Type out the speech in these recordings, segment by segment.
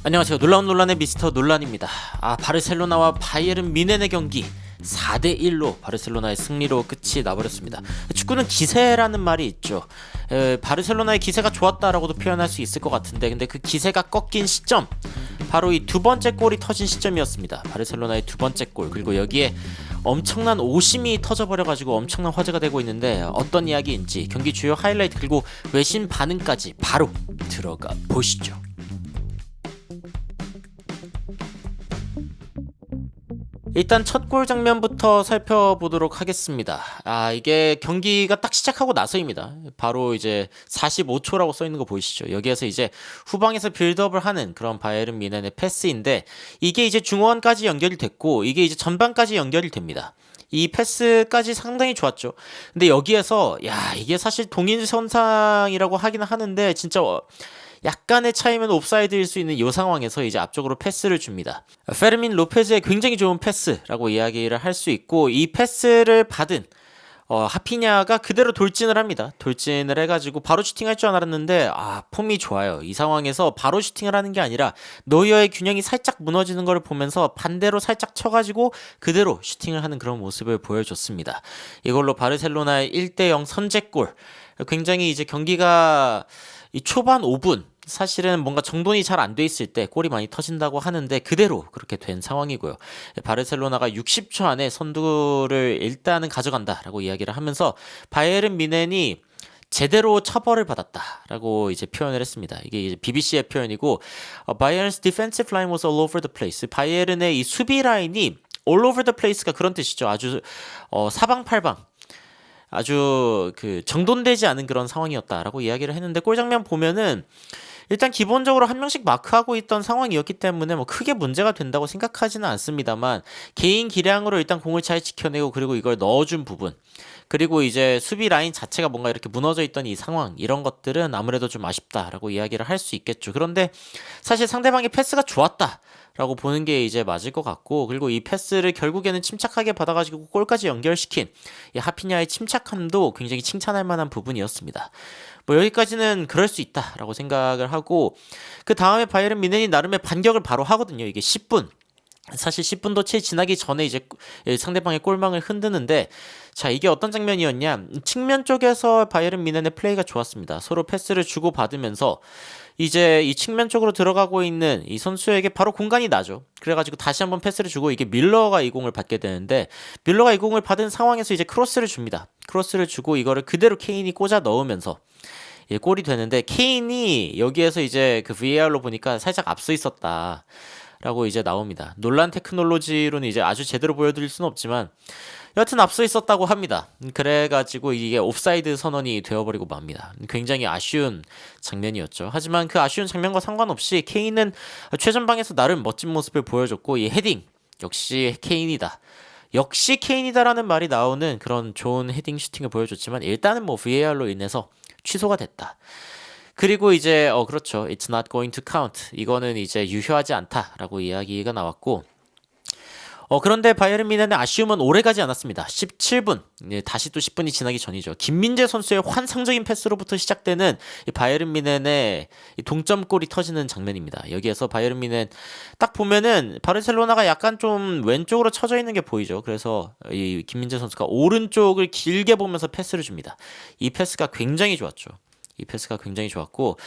안녕하세요. 놀라운 논란의 미스터 논란입니다. 바르셀로나와 바이에른 뮌헨의 경기 4대1로 바르셀로나의 승리로 끝이 나버렸습니다. 축구는 기세라는 말이 있죠. 바르셀로나의 기세가 좋았다라고도 표현할 수 있을 것 같은데, 근데 그 기세가 꺾인 시점, 바로 이 두 번째 골이 터진 시점이었습니다. 바르셀로나의 두 번째 골, 그리고 여기에 엄청난 오심이 터져버려가지고 엄청난 화제가 되고 있는데, 어떤 이야기인지 경기 주요 하이라이트 그리고 외신 반응까지 바로 들어가 보시죠. 일단 첫 골 장면부터 살펴보도록 하겠습니다. 이게 경기가 딱 시작하고 나서입니다. 바로 이제 45초라고 써 있는 거 보이시죠? 여기에서 이제 후방에서 빌드업을 하는 그런 바이에른 뮌헨의 패스인데, 이게 이제 중원까지 연결이 됐고 이게 이제 전방까지 연결이 됩니다. 이 패스까지 상당히 좋았죠. 근데 여기에서 이게 사실 동일선상이라고 하긴 하는데, 진짜 약간의 차이면 옵사이드일 수 있는 이 상황에서 이제 앞쪽으로 패스를 줍니다. 페르민 로페즈의 굉장히 좋은 패스라고 이야기를 할 수 있고, 이 패스를 받은 하피냐가 그대로 돌진을 합니다. 돌진을 해가지고 바로 슈팅할 줄 알았는데 폼이 좋아요. 이 상황에서 바로 슈팅을 하는 게 아니라 노이어의 균형이 살짝 무너지는 걸 보면서 반대로 살짝 쳐가지고 그대로 슈팅을 하는 그런 모습을 보여줬습니다. 이걸로 바르셀로나의 1대0 선제골. 굉장히 이제 경기가 이 초반 5분, 사실은 뭔가 정돈이 잘 안 돼 있을 때 골이 많이 터진다고 하는데 그대로 그렇게 된 상황이고요. 바르셀로나가 60초 안에 선두를 일단은 가져간다라고 이야기를 하면서 바이에른 뮌헨이 제대로 처벌을 받았다라고 이제 표현을 했습니다. 이게 이제 BBC의 표현이고, Bayern's defensive line was all over the place. 바이에른의 이 수비 라인이 all over the place가 그런 뜻이죠. 아주 사방팔방, 아주 정돈되지 않은 그런 상황이었다라고 이야기를 했는데, 골 장면 보면은 일단 기본적으로 한 명씩 마크하고 있던 상황이었기 때문에 뭐 크게 문제가 된다고 생각하지는 않습니다만, 개인 기량으로 일단 공을 잘 지켜내고 그리고 이걸 넣어준 부분, 그리고 이제 수비 라인 자체가 뭔가 이렇게 무너져 있던 이 상황, 이런 것들은 아무래도 좀 아쉽다라고 이야기를 할 수 있겠죠. 그런데 사실 상대방의 패스가 좋았다 라고 보는 게 이제 맞을 것 같고, 그리고 이 패스를 결국에는 침착하게 받아가지고 골까지 연결시킨 이 하피냐의 침착함도 굉장히 칭찬할 만한 부분이었습니다. 뭐 여기까지는 그럴 수 있다라고 생각을 하고, 그 다음에 바이에른 뮌헨이 나름의 반격을 바로 하거든요. 이게 10분. 사실 10분도 채 지나기 전에 이제 상대방의 골망을 흔드는데, 자, 이게 어떤 장면이었냐? 측면 쪽에서 바이에른 뮌헨의 플레이가 좋았습니다. 서로 패스를 주고 받으면서 이제 이 측면 쪽으로 들어가고 있는 이 선수에게 바로 공간이 나죠. 그래가지고 다시 한번 패스를 주고, 이게 밀러가 이 공을 받게 되는데, 밀러가 이 공을 받은 상황에서 이제 크로스를 줍니다. 크로스를 주고 이거를 그대로 케인이 꽂아 넣으면서 골이 되는데, 케인이 여기에서 이제 그 VAR로 보니까 살짝 앞서 있었다 라고 이제 나옵니다. 논란 테크놀로지로는 이제 아주 제대로 보여드릴 수는 없지만 여하튼 앞서 있었다고 합니다. 그래가지고 이게 옵사이드 선언이 되어버리고 맙니다. 굉장히 아쉬운 장면이었죠. 하지만 그 아쉬운 장면과 상관없이 케인은 최전방에서 나름 멋진 모습을 보여줬고, 이 헤딩 역시 케인이다. 역시 케인이다라는 말이 나오는 그런 좋은 헤딩 슈팅을 보여줬지만, 일단은 뭐 VAR로 인해서 취소가 됐다. 그리고 이제 그렇죠. It's not going to count. 이거는 이제 유효하지 않다라고 이야기가 나왔고, 그런데 바이에른 뮌헨의 아쉬움은 오래가지 않았습니다. 17분, 다시 또 10분이 지나기 전이죠. 김민재 선수의 환상적인 패스로부터 시작되는 이 바이에른 뮌헨의 이 동점골이 터지는 장면입니다. 여기에서 바이에른 뮌헨 딱 보면은 바르셀로나가 약간 좀 왼쪽으로 쳐져 있는 게 보이죠. 그래서 이 김민재 선수가 오른쪽을 길게 보면서 패스를 줍니다. 이 패스가 굉장히 좋았죠. 이 패스가 굉장히 좋았고,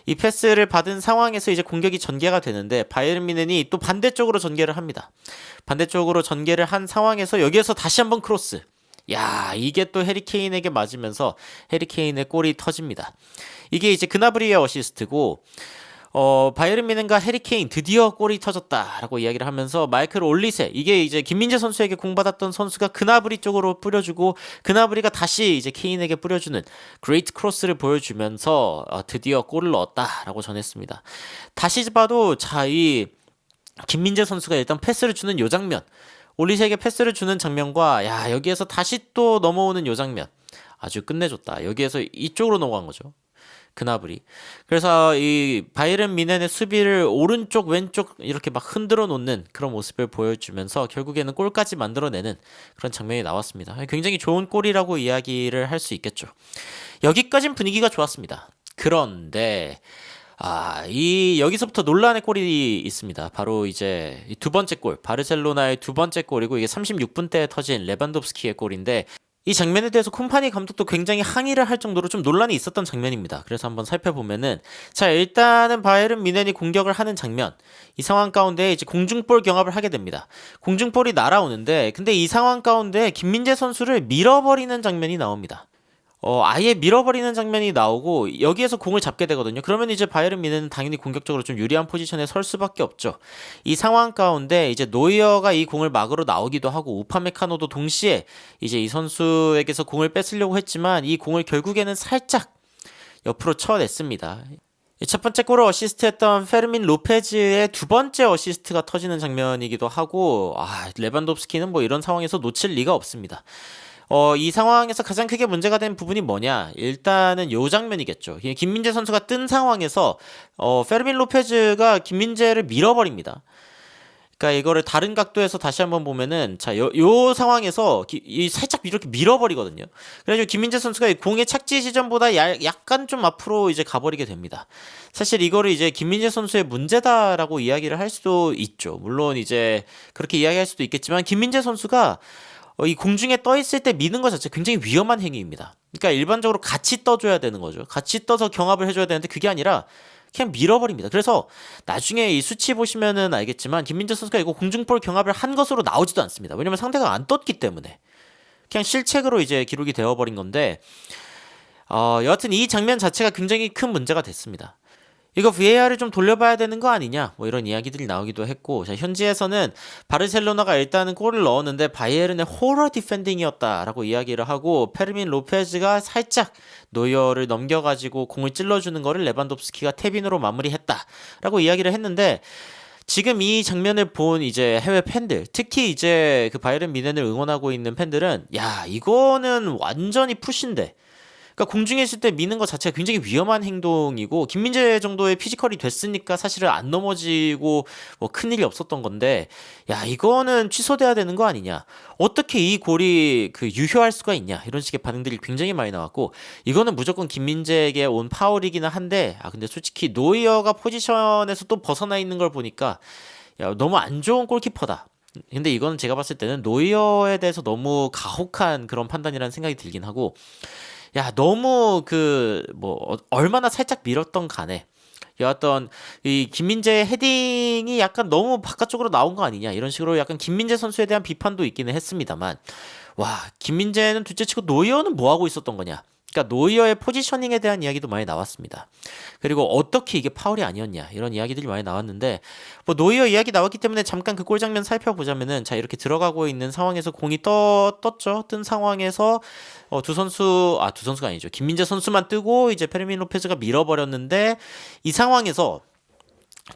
이 패스를 받은 상황에서 이제 공격이 전개가 되는데, 바이에른 뮌헨이 또 반대쪽으로 전개를 합니다. 반대쪽으로 전개를 한 상황에서 여기에서 다시 한번 크로스. 이게 또 해리 케인에게 맞으면서 해리 케인의 골이 터집니다. 이게 이제 그나브리의 어시스트고, 바이에른 뮌헨과 해리 케인 드디어 골이 터졌다라고 이야기를 하면서, 마이클 올리세, 이게 이제 김민재 선수에게 공받았던 선수가 그나브리 쪽으로 뿌려주고, 그나브리가 다시 이제 케인에게 뿌려주는 그레이트 크로스를 보여주면서 드디어 골을 넣었다라고 전했습니다. 다시 봐도 이 김민재 선수가 일단 패스를 주는 요 장면, 올리세에게 패스를 주는 장면과 여기에서 다시 또 넘어오는 요 장면, 아주 끝내줬다. 여기에서 이쪽으로 넘어간 거죠. 그나브리. 그래서 이 바이에른 뮌헨의 수비를 오른쪽 왼쪽 이렇게 막 흔들어 놓는 그런 모습을 보여주면서 결국에는 골까지 만들어내는 그런 장면이 나왔습니다. 굉장히 좋은 골이라고 이야기를 할 수 있겠죠. 여기까진 분위기가 좋았습니다. 그런데 이 여기서부터 논란의 골이 있습니다. 바로 이제 이 두 번째 골, 바르셀로나의 두 번째 골이고 이게 36분 때 터진 레반도프스키의 골인데 이 장면에 대해서 콤파니 감독도 굉장히 항의를 할 정도로 좀 논란이 있었던 장면입니다. 그래서 한번 살펴보면은 자, 일단은 바이에른 뮌헨이 공격을 하는 장면. 이 상황 가운데 이제 공중볼 경합을 하게 됩니다. 공중볼이 날아오는데 근데 이 상황 가운데 김민재 선수를 밀어버리는 장면이 나옵니다. 아예 밀어버리는 장면이 나오고 여기에서 공을 잡게 되거든요. 그러면 이제 바이에른 뮌헨은 당연히 공격적으로 좀 유리한 포지션에 설 수밖에 없죠. 이 상황 가운데 이제 노이어가 이 공을 막으러 나오기도 하고 우파메카노도 동시에 이제 이 선수에게서 공을 뺏으려고 했지만 이 공을 결국에는 살짝 옆으로 쳐냈습니다. 첫 번째 골을 어시스트했던 페르민 로페즈의 두 번째 어시스트가 터지는 장면이기도 하고 레반도프스키는 뭐 이런 상황에서 놓칠 리가 없습니다. 이 상황에서 가장 크게 문제가 된 부분이 뭐냐? 일단은 요 장면이겠죠. 김민재 선수가 뜬 상황에서 페르민 로페즈가 김민재를 밀어버립니다. 그러니까 이거를 다른 각도에서 다시 한번 보면은 요 상황에서 살짝 이렇게 밀어버리거든요. 그래서 김민재 선수가 이 공의 착지 지점보다 약간 좀 앞으로 이제 가버리게 됩니다. 사실 이거를 이제 김민재 선수의 문제다라고 이야기를 할 수도 있죠. 물론 이제 그렇게 이야기할 수도 있겠지만 김민재 선수가 이 공중에 떠 있을 때 미는 것 자체 굉장히 위험한 행위입니다. 그러니까 일반적으로 같이 떠줘야 되는 거죠. 같이 떠서 경합을 해줘야 되는데 그게 아니라 그냥 밀어버립니다. 그래서 나중에 이 수치 보시면은 알겠지만 김민재 선수가 이거 공중볼 경합을 한 것으로 나오지도 않습니다. 왜냐면 상대가 안 떴기 때문에 그냥 실책으로 이제 기록이 되어버린 건데 여하튼 이 장면 자체가 굉장히 큰 문제가 됐습니다. 이거 VAR을 좀 돌려봐야 되는 거 아니냐 뭐 이런 이야기들이 나오기도 했고 현지에서는 바르셀로나가 일단은 골을 넣었는데 바이에른의 호러 디펜딩이었다라고 이야기를 하고 페르민 로페즈가 살짝 노이어를 넘겨가지고 공을 찔러주는 거를 레반도프스키가 탭인으로 마무리했다라고 이야기를 했는데 지금 이 장면을 본 이제 해외 팬들, 특히 이제 그 바이에른 뮌헨을 응원하고 있는 팬들은 야 이거는 완전히 푸시인데 그러니까 공중에 있을 때 미는 것 자체가 굉장히 위험한 행동이고 김민재 정도의 피지컬이 됐으니까 사실은 안 넘어지고 뭐 큰일이 없었던 건데 야 이거는 취소돼야 되는 거 아니냐 어떻게 이 골이 유효할 수가 있냐 이런 식의 반응들이 굉장히 많이 나왔고 이거는 무조건 김민재에게 온 파울이기는 한데 근데 솔직히 노이어가 포지션에서 또 벗어나 있는 걸 보니까 야 너무 안 좋은 골키퍼다. 근데 이거는 제가 봤을 때는 노이어에 대해서 너무 가혹한 그런 판단이라는 생각이 들긴 하고 야 너무 얼마나 살짝 밀었던 간에 여하튼 이 김민재의 헤딩이 약간 너무 바깥쪽으로 나온 거 아니냐 이런 식으로 약간 김민재 선수에 대한 비판도 있기는 했습니다만 와 김민재는 둘째치고 노이어는 뭐 하고 있었던 거냐 그러니까 노이어의 포지셔닝에 대한 이야기도 많이 나왔습니다. 그리고 어떻게 이게 파울이 아니었냐 이런 이야기들이 많이 나왔는데 뭐 노이어 이야기 나왔기 때문에 잠깐 그 골 장면 살펴보자면은 자 이렇게 들어가고 있는 상황에서 공이 떴죠. 뜬 상황에서 두 선수가 아니죠. 김민재 선수만 뜨고 이제 페르민 로페즈가 밀어버렸는데 이 상황에서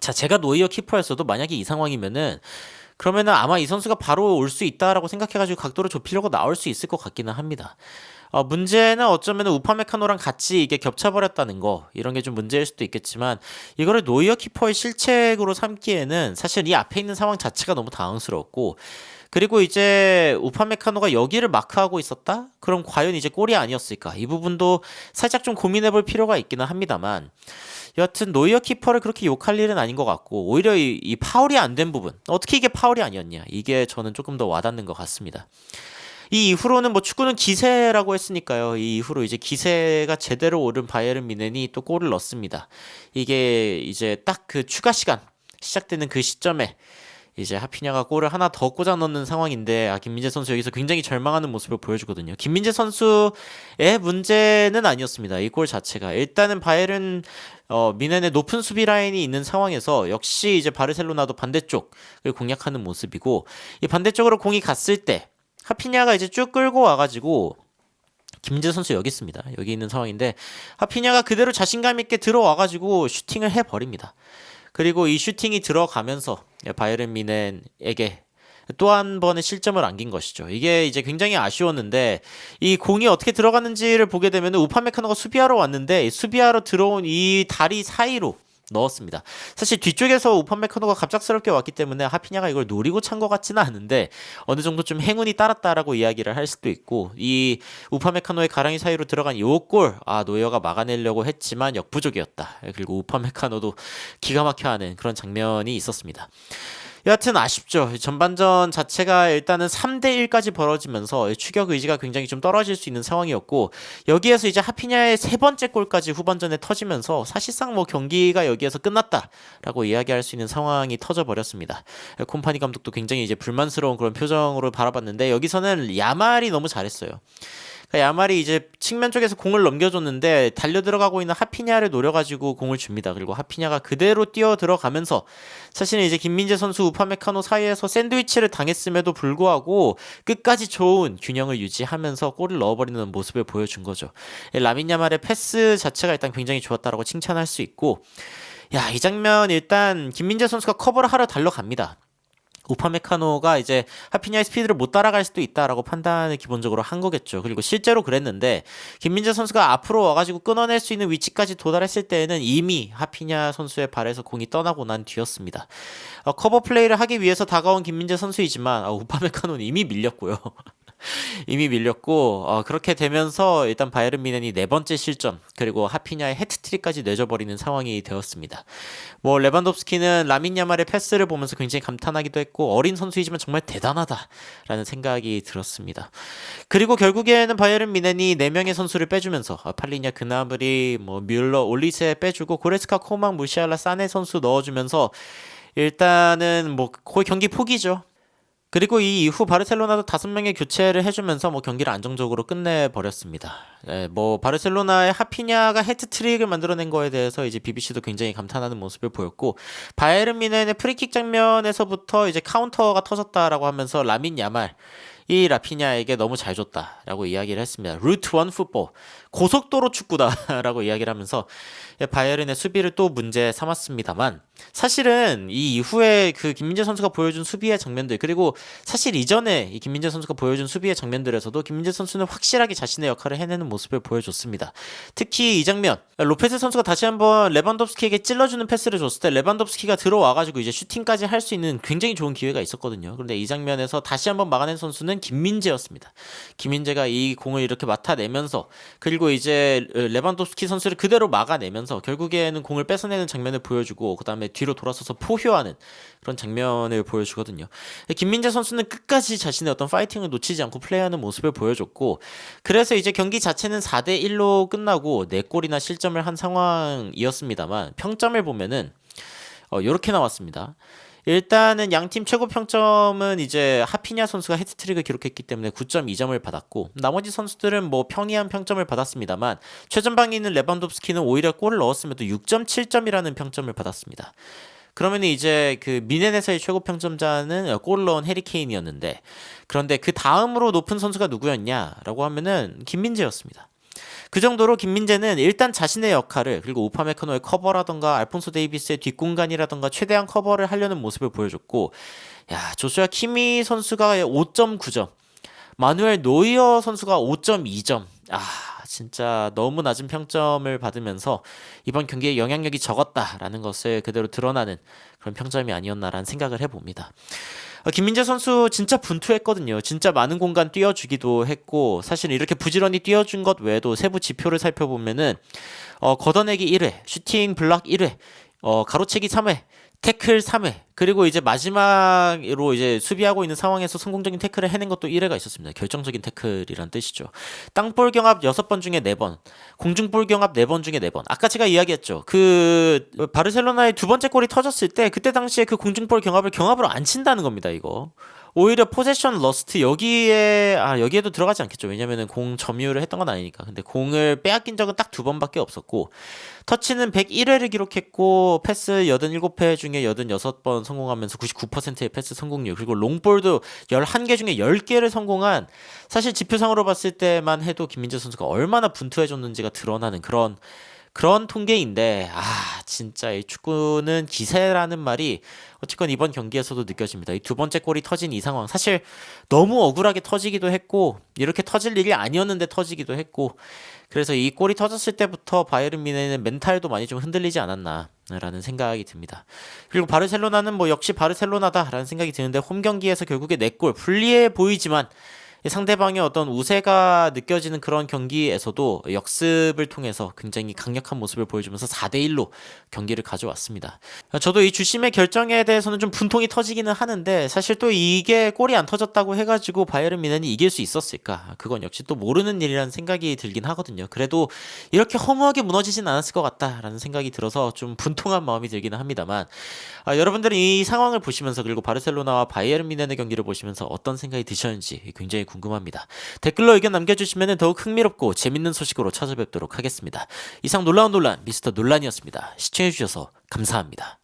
자 제가 노이어 키퍼였어도 만약에 이 상황이면은 그러면은 아마 이 선수가 바로 올 수 있다라고 생각해가지고 각도를 좁히려고 나올 수 있을 것 같기는 합니다. 문제는 어쩌면 우파메카노랑 같이 이게 겹쳐버렸다는 거 이런 게 좀 문제일 수도 있겠지만 이거를 노이어 키퍼의 실책으로 삼기에는 사실 이 앞에 있는 상황 자체가 너무 당황스러웠고 그리고 이제 우파메카노가 여기를 마크하고 있었다? 그럼 과연 이제 골이 아니었을까? 이 부분도 살짝 좀 고민해볼 필요가 있기는 합니다만 여하튼 노이어 키퍼를 그렇게 욕할 일은 아닌 것 같고 오히려 이 파울이 안 된 부분 어떻게 이게 파울이 아니었냐 이게 저는 조금 더 와닿는 것 같습니다. 이 이후로는 뭐 축구는 기세라고 했으니까요. 이 이후로 이제 기세가 제대로 오른 바이에른 뮌헨이 또 골을 넣습니다. 이게 이제 딱 그 추가 시간 시작되는 그 시점에 이제 하피냐가 골을 하나 더 꽂아 넣는 상황인데 김민재 선수 여기서 굉장히 절망하는 모습을 보여주거든요. 김민재 선수의 문제는 아니었습니다. 이 골 자체가 일단은 바이에른 뮌헨의 높은 수비 라인이 있는 상황에서 역시 이제 바르셀로나도 반대쪽을 공략하는 모습이고 이 반대쪽으로 공이 갔을 때 하피냐가 이제 쭉 끌고 와가지고 김민재 선수 여기 있습니다. 여기 있는 상황인데 하피냐가 그대로 자신감 있게 들어와가지고 슈팅을 해버립니다. 그리고 이 슈팅이 들어가면서 바이에른 뮌헨에게 또 한 번의 실점을 안긴 것이죠. 이게 이제 굉장히 아쉬웠는데 이 공이 어떻게 들어갔는지를 보게 되면 우파메카노가 수비하러 왔는데 수비하러 들어온 이 다리 사이로 넣었습니다. 사실 뒤쪽에서 우파메카노가 갑작스럽게 왔기 때문에 하피냐가 이걸 노리고 찬 것 같지는 않은데 어느 정도 좀 행운이 따랐다라고 이야기를 할 수도 있고, 이 우파메카노의 가랑이 사이로 들어간 요 골, 노이어가 막아내려고 했지만 역부족이었다. 그리고 우파메카노도 기가 막혀하는 그런 장면이 있었습니다. 여하튼 아쉽죠. 전반전 자체가 일단은 3대1까지 벌어지면서 추격 의지가 굉장히 좀 떨어질 수 있는 상황이었고, 여기에서 이제 하피냐의 세 번째 골까지 후반전에 터지면서 사실상 뭐 경기가 여기에서 끝났다라고 이야기할 수 있는 상황이 터져버렸습니다. 콤파니 감독도 굉장히 이제 불만스러운 그런 표정으로 바라봤는데, 여기서는 야말이 너무 잘했어요. 야말이 이제 측면 쪽에서 공을 넘겨줬는데 달려 들어가고 있는 하피냐를 노려가지고 공을 줍니다. 그리고 하피냐가 그대로 뛰어 들어가면서 사실은 이제 김민재 선수 우파메카노 사이에서 샌드위치를 당했음에도 불구하고 끝까지 좋은 균형을 유지하면서 골을 넣어버리는 모습을 보여준 거죠. 라민 야말의 패스 자체가 일단 굉장히 좋았다라고 칭찬할 수 있고, 이 장면 일단 김민재 선수가 커버를 하러 달려갑니다. 우파메카노가 이제 하피냐의 스피드를 못 따라갈 수도 있다라고 판단을 기본적으로 한 거겠죠. 그리고 실제로 그랬는데 김민재 선수가 앞으로 와가지고 끊어낼 수 있는 위치까지 도달했을 때에는 이미 하피냐 선수의 발에서 공이 떠나고 난 뒤였습니다. 커버 플레이를 하기 위해서 다가온 김민재 선수이지만 우파메카노는 이미 밀렸고요. 이미 밀렸고, 그렇게 되면서 일단 바이에른 뮌헨이 네 번째 실점, 그리고 하피냐의 해트트릭까지 내줘버리는 상황이 되었습니다. 뭐 레반도프스키는 라민 야말의 패스를 보면서 굉장히 감탄하기도 했고, 어린 선수이지만 정말 대단하다라는 생각이 들었습니다. 그리고 결국에는 바이에른 뮌헨이 4명의 선수를 빼주면서 팔리냐, 그나브리, 뭐 뮬러, 올리세 빼주고 고레스카, 코망, 무시알라, 사네 선수 넣어주면서 일단은 뭐 거의 경기 포기죠. 그리고 이 이후 바르셀로나도 5명의 교체를 해주면서 뭐 경기를 안정적으로 끝내버렸습니다. 뭐 바르셀로나의 하피냐가 해트트릭을 만들어낸 거에 대해서 이제 BBC도 굉장히 감탄하는 모습을 보였고, 바이에른 뮌헨의 프리킥 장면에서부터 이제 카운터가 터졌다라고 하면서 라민 야말, 이 라피냐에게 너무 잘 줬다라고 이야기를 했습니다. 루트 1 풋볼, 고속도로 축구다라고 이야기를 하면서 바이에른의 수비를 또 문제 삼았습니다만, 사실은 이 이후에 그 김민재 선수가 보여준 수비의 장면들, 그리고 사실 이전에 이 김민재 선수가 보여준 수비의 장면들에서도 김민재 선수는 확실하게 자신의 역할을 해내는 모습을 보여줬습니다. 특히 이 장면, 로페스 선수가 다시 한번 레반도프스키에게 찔러주는 패스를 줬을 때 레반도프스키가 들어와가지고 이제 슈팅까지 할 수 있는 굉장히 좋은 기회가 있었거든요. 그런데 이 장면에서 다시 한번 막아낸 선수는 김민재였습니다. 김민재가 이 공을 이렇게 맡아내면서, 그리고 이제 레반도프스키 선수를 그대로 막아내면서 결국에는 공을 뺏어내는 장면을 보여주고, 그 다음에 뒤로 돌아서서 포효하는 그런 장면을 보여주거든요. 김민재 선수는 끝까지 자신의 어떤 파이팅을 놓치지 않고 플레이하는 모습을 보여줬고, 그래서 이제 경기 자체는 4대1로 끝나고 4골이나 실점을 한 상황이었습니다만, 평점을 보면은 이렇게 나왔습니다. 일단은 양팀 최고 평점은 이제 하피냐 선수가 해트트릭을 기록했기 때문에 9.2점을 받았고, 나머지 선수들은 뭐 평이한 평점을 받았습니다만, 최전방에 있는 레반도프스키는 오히려 골을 넣었음에도 6.7점이라는 평점을 받았습니다. 그러면 이제 그 뮌헨에서의 최고 평점자는 골을 넣은 해리케인이었는데, 그런데 그 다음으로 높은 선수가 누구였냐라고 하면은 김민재였습니다. 그 정도로 김민재는 일단 자신의 역할을, 그리고 우파메카노의 커버라던가 알폰소 데이비스의 뒷공간이라던가 최대한 커버를 하려는 모습을 보여줬고, 조슈아 키미 선수가 5.9점, 마누엘 노이어 선수가 5.2점, 진짜 너무 낮은 평점을 받으면서 이번 경기에 영향력이 적었다라는 것을 그대로 드러나는 그런 평점이 아니었나라는 생각을 해봅니다. 김민재 선수 진짜 분투했거든요. 진짜 많은 공간 뛰어주기도 했고, 사실 이렇게 부지런히 뛰어준 것 외에도 세부 지표를 살펴보면은 걷어내기 1회, 슈팅 블락 1회, 가로채기 3회, 태클 3회, 그리고 이제 마지막으로 이제 수비하고 있는 상황에서 성공적인 태클을 해낸 것도 1회가 있었습니다. 결정적인 태클이란 뜻이죠. 땅볼 경합 6번 중에 4번, 공중볼 경합 4번 중에 4번. 아까 제가 이야기했죠. 그 바르셀로나의 두 번째 골이 터졌을 때 그때 당시에 그 공중볼 경합으로 안 친다는 겁니다, 이거. 오히려 포제션 러스트, 여기에도 들어가지 않겠죠. 왜냐면은 공 점유를 했던 건 아니니까. 근데 공을 빼앗긴 적은 딱 2번밖에 없었고, 터치는 101회를 기록했고, 패스 87회 중에 86번 성공하면서 99%의 패스 성공률, 그리고 롱볼도 11개 중에 10개를 성공한, 사실 지표상으로 봤을 때만 해도 김민재 선수가 얼마나 분투해줬는지가 드러나는 그런 그런 통계인데 진짜 이 축구는 기세라는 말이 어쨌건 이번 경기에서도 느껴집니다. 이 두 번째 골이 터진 이 상황 사실 너무 억울하게 터지기도 했고 이렇게 터질 일이 아니었는데 터지기도 했고 그래서 이 골이 터졌을 때부터 바이에른 뮌헨의 멘탈도 많이 좀 흔들리지 않았나라는 생각이 듭니다. 그리고 바르셀로나는 뭐 역시 바르셀로나다라는 생각이 드는데 홈 경기에서 결국에 4골 불리해 보이지만 상대방의 어떤 우세가 느껴지는 그런 경기에서도 역습을 통해서 굉장히 강력한 모습을 보여주면서 4대1로 경기를 가져왔습니다. 저도 이 주심의 결정에 대해서는 좀 분통이 터지기는 하는데 사실 또 이게 골이 안 터졌다고 해가지고 바이에른 뮌헨이 이길 수 있었을까? 그건 역시 또 모르는 일이라는 생각이 들긴 하거든요. 그래도 이렇게 허무하게 무너지진 않았을 것 같다라는 생각이 들어서 좀 분통한 마음이 들기는 합니다만 여러분들은 이 상황을 보시면서 그리고 바르셀로나와 바이에른 뮌헨의 경기를 보시면서 어떤 생각이 드셨는지 굉장히 궁금합니다. 댓글로 의견 남겨주시면 더욱 흥미롭고 재밌는 소식으로 찾아뵙도록 하겠습니다. 이상 놀라운 논란 미스터 논란이었습니다. 시청해주셔서 감사합니다.